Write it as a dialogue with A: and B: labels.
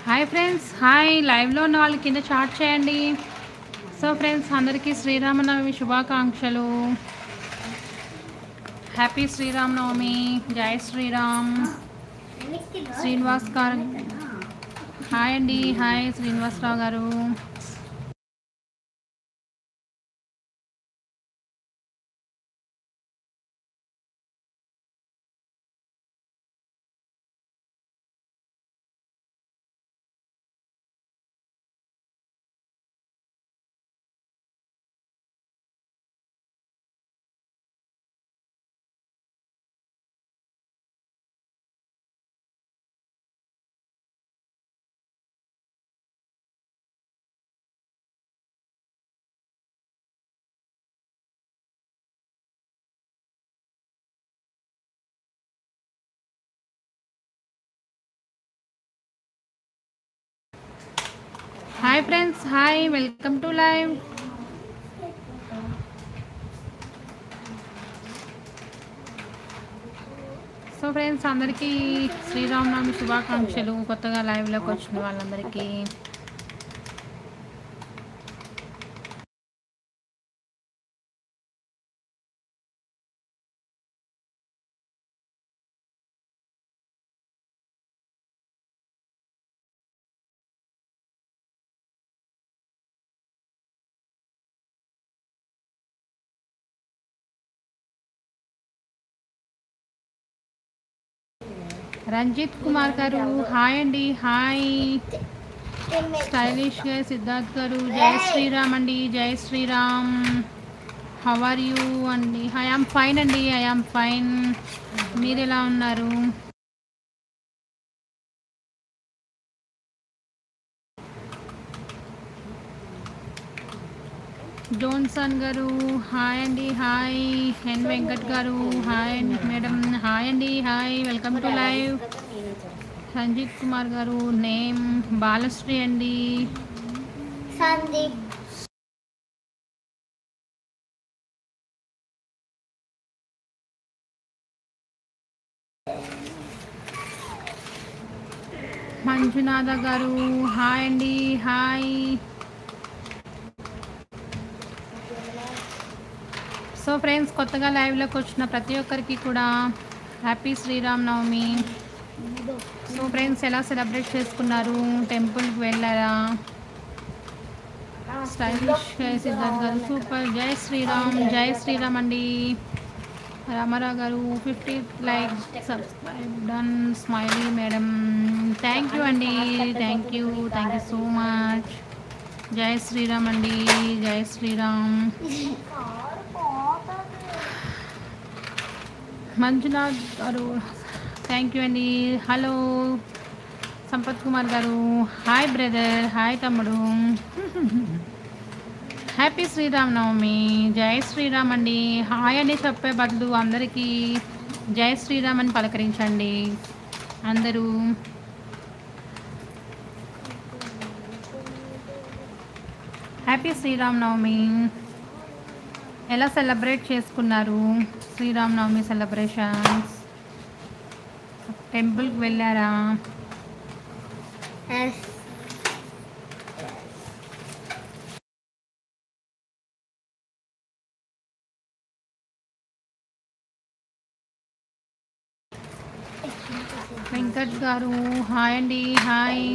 A: Hi friends, hi. లైవ్లో ఉన్న వాళ్ళు కింద చాట్ చేయండి. సో ఫ్రెండ్స్, అందరికీ శ్రీరామనవమి శుభాకాంక్షలు. హ్యాపీ శ్రీరామనవమి. జై శ్రీరామ్. శ్రీనివాస్ గారు హాయ్ అండి. హాయ్ శ్రీనివాసరావు గారు. Hi friends, hi. Welcome to live. So friends, అందరికీ శ్రీరామనవమి శుభాకాంక్షలు. కొత్తగా లైవ్లోకి వచ్చిన వాళ్ళందరికీ రంజిత్ కుమార్ గారు హాయ్ అండి. హాయ్. స్టైలిష్ గా సిద్ధార్థ్ గారు జై శ్రీరామ్ అండి. జై శ్రీరామ్. హౌ ఆర్ యూ అండి? ఐ ఆమ్ ఫైన్ అండి. I am fine. మీరు ఎలా ఉన్నారు? జోన్సన్ గారు హాయ్ అండి. హాయ్. ఎన్ వెంకట్ గారు హాయ్ అండి. మేడం హాయ్ అండి. Hi. Welcome to live. Sanjeet Kumar గారు నేమ్ బాలశ్రీ అండి. సందీప్. మంజునాథ గారు హాయ్ అండి. హాయ్. సో ఫ్రెండ్స్, కొత్తగా లైవ్లోకి వచ్చిన ప్రతి ఒక్కరికి కూడా హ్యాపీ శ్రీరామనవమి. సో ఫ్రెండ్స్, ఎలా సెలబ్రేట్ చేసుకున్నారు? టెంపుల్కి వెళ్ళారా? స్టైలిష్ సిద్ధార్థ్ గారు సూపర్. జై శ్రీరామ్. జై శ్రీరామ్ అండి. రామారావు గారు 50 like subscribe done. Smiley madam thank you అండి. Thank you so much. జై శ్రీరామ్ అండి. జై శ్రీరామ్. మంజునాథ్ గారు థ్యాంక్ యూ అండి. హలో సంపత్ కుమార్ గారు హాయ్ బ్రదర్. హాయ్ తమ్ముడు. హ్యాపీ శ్రీరామనవమి. జై శ్రీరామ్ అండి. హాయ్ అని చెప్పే బదులు అందరికీ జై శ్రీరామ్ అని పలకరించండి అందరూ. హ్యాపీ శ్రీరామనవమి. ఎలా సెలబ్రేట్ చేసుకున్నారు శ్రీరామనవమి సెలబ్రేషన్స్? టెంపుల్కి వెళ్ళారా? వెంకట్ గారు హాయ్ అండి. హాయ్.